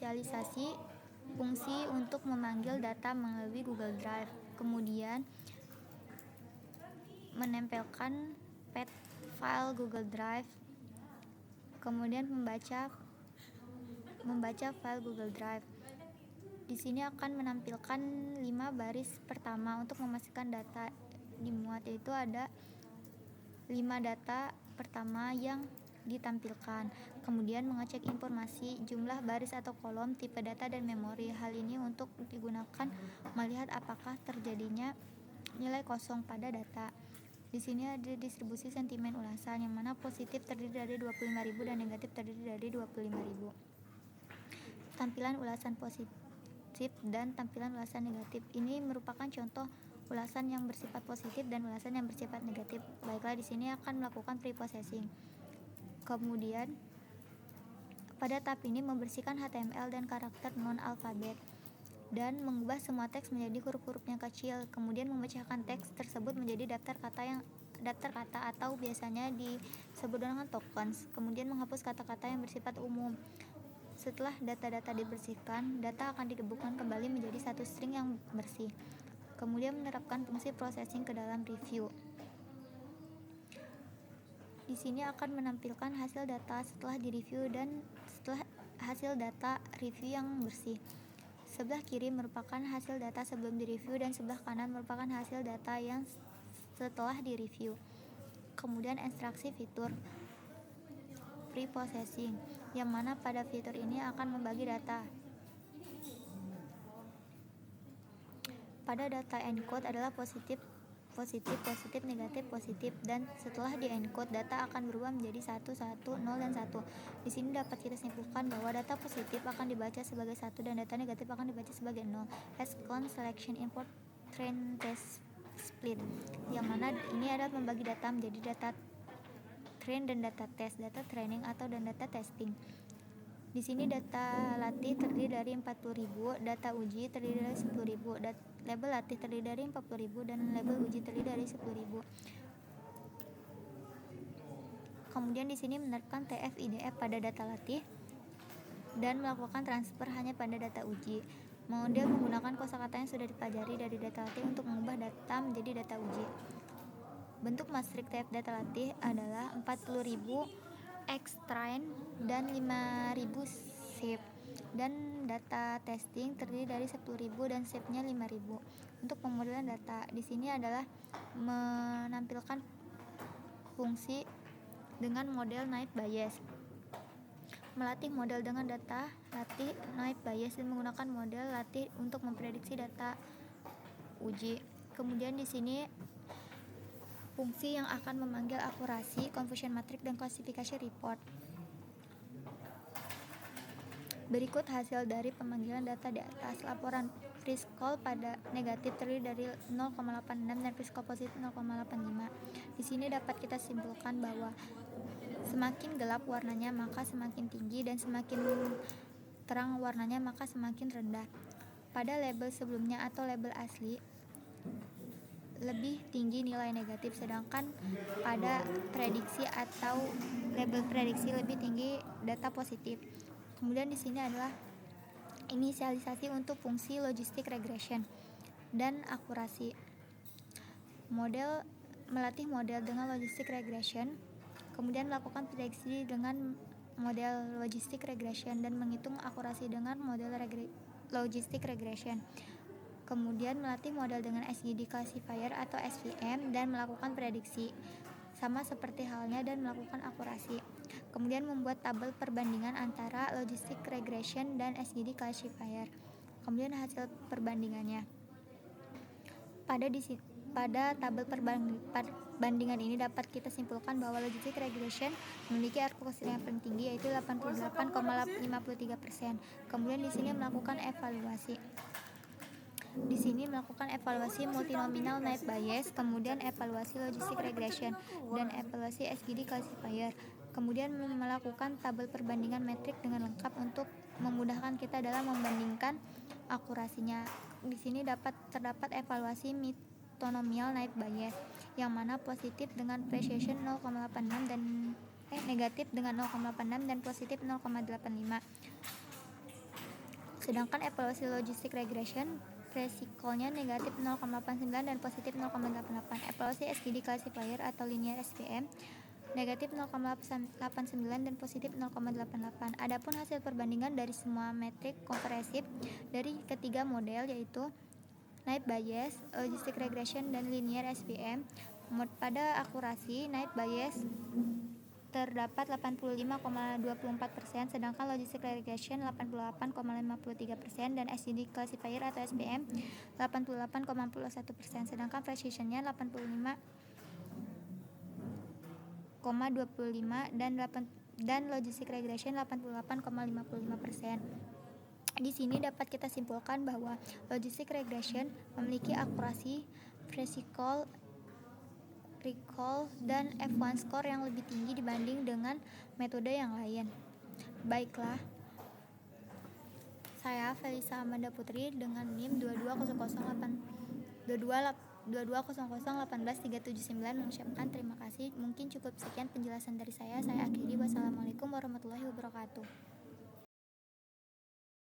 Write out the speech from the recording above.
menginisialisasi fungsi untuk memanggil data melalui Google Drive, kemudian menempelkan path file Google Drive, kemudian membaca file Google Drive. Di sini akan menampilkan 5 baris pertama untuk memastikan data dimuat, yaitu ada 5 data pertama yang ditampilkan. Kemudian mengecek informasi, jumlah baris atau kolom, tipe data, dan memori. Hal ini untuk digunakan melihat apakah terjadinya nilai kosong pada data. Di sini ada distribusi sentimen ulasan, yang mana positif terdiri dari 25.000 dan negatif terdiri dari 25.000. Tampilan ulasan positif dan tampilan ulasan negatif. Ini merupakan contoh ulasan yang bersifat positif dan ulasan yang bersifat negatif. Baiklah, di sini akan melakukan preprocessing. Kemudian pada tahap ini membersihkan HTML dan karakter non-alfabet dan mengubah semua teks menjadi huruf-huruf yang kecil. Kemudian memecahkan teks tersebut menjadi daftar kata atau biasanya disebut dengan tokens. Kemudian menghapus kata-kata yang bersifat umum. Setelah data-data dibersihkan, data akan digabungkan kembali menjadi satu string yang bersih. Kemudian menerapkan fungsi processing ke dalam review. Di sini akan menampilkan hasil data setelah direview dan setelah hasil data review yang bersih. Sebelah kiri merupakan hasil data sebelum direview dan sebelah kanan merupakan hasil data yang setelah direview. Kemudian ekstraksi fitur preprocessing, yang mana pada fitur ini akan membagi data. Pada data encode adalah positif, negatif, positif, dan setelah di-encode data akan berubah menjadi 1, 1, 0, dan 1. Di sini dapat kita simpulkan bahwa data positif akan dibaca sebagai 1 dan data negatif akan dibaca sebagai 0. Haskell selection import train test split, yang mana ini adalah membagi data menjadi data train dan data test, data training atau dan data testing. Di sini data latih terdiri dari 40.000, data uji terdiri dari 10.000, label latih terdiri dari 40.000 dan label uji terdiri dari 10.000. Kemudian di sini menerapkan TF-IDF pada data latih dan melakukan transfer hanya pada data uji. Model menggunakan kosakata yang sudah dipelajari dari data latih untuk mengubah data menjadi data uji. Bentuk matrik TF data latih adalah 40.000 extrain dan 5.000 shape, dan data testing terdiri dari 10.000 dan shape-nya 5.000. Untuk pemodelan data di sini adalah menampilkan fungsi dengan model naive Bayes, melatih model dengan data latih naive Bayes dan menggunakan model latih untuk memprediksi data uji. Kemudian di sini fungsi yang akan memanggil akurasi, confusion matrix, dan klasifikasi report. Berikut hasil dari pemanggilan data di atas. Laporan prescall pada negatif terdiri dari 0,86 dan prescall positif 0,85. Di sini dapat kita simpulkan bahwa semakin gelap warnanya maka semakin tinggi dan semakin terang warnanya maka semakin rendah. Pada label sebelumnya atau label asli lebih tinggi nilai negatif, sedangkan pada prediksi atau label prediksi lebih tinggi data positif. Kemudian di sini adalah inisialisasi untuk fungsi logistic regression dan akurasi. Melatih model dengan logistic regression, kemudian melakukan prediksi dengan model logistic regression dan menghitung akurasi dengan model logistic regression. Kemudian melatih model dengan SGD classifier atau SVM dan melakukan prediksi, sama seperti halnya dan melakukan akurasi. Kemudian membuat tabel perbandingan antara logistic regression dan SGD classifier. Kemudian hasil perbandingannya. Pada tabel perbandingan ini dapat kita simpulkan bahwa logistic regression memiliki akurasi yang paling tinggi, yaitu 88,53%. Kemudian di sini melakukan evaluasi. Di sini melakukan evaluasi multinominal naive Bayes, kemudian evaluasi logistic regression, dan evaluasi SGD classifier. Kemudian melakukan tabel perbandingan metrik dengan lengkap untuk memudahkan kita dalam membandingkan akurasinya. Di sini terdapat evaluasi mitonomial naive Bayes, yang mana positif dengan precision 0,86 dan negatif dengan 0,86 dan positif 0,85. Sedangkan evaluasi logistic regression resikolnya negatif 0,89 dan positif 0,88. Evaluasi SGD classifier atau linear SPM negatif 0,89 dan positif 0,88. Adapun hasil perbandingan dari semua metrik kompresif dari ketiga model yaitu Knight Bayes, logistic regression dan linear SPM. Pada akurasi Knight Bayes terdapat 85,24%, sedangkan logistic regression 88,53% dan SGD classifier atau SPM 88,41%, sedangkan precisionnya 85,25 dan logistic regression 88,55%. Di sini dapat kita simpulkan bahwa logistic regression memiliki akurasi, recall, dan F1 score yang lebih tinggi dibanding dengan metode yang lain. Baiklah, saya Felisa Amanda Putri dengan NIM 2200183779 mengucapkan terima kasih. Mungkin cukup sekian penjelasan dari saya. Saya akhiri. Wassalamualaikum warahmatullahi wabarakatuh.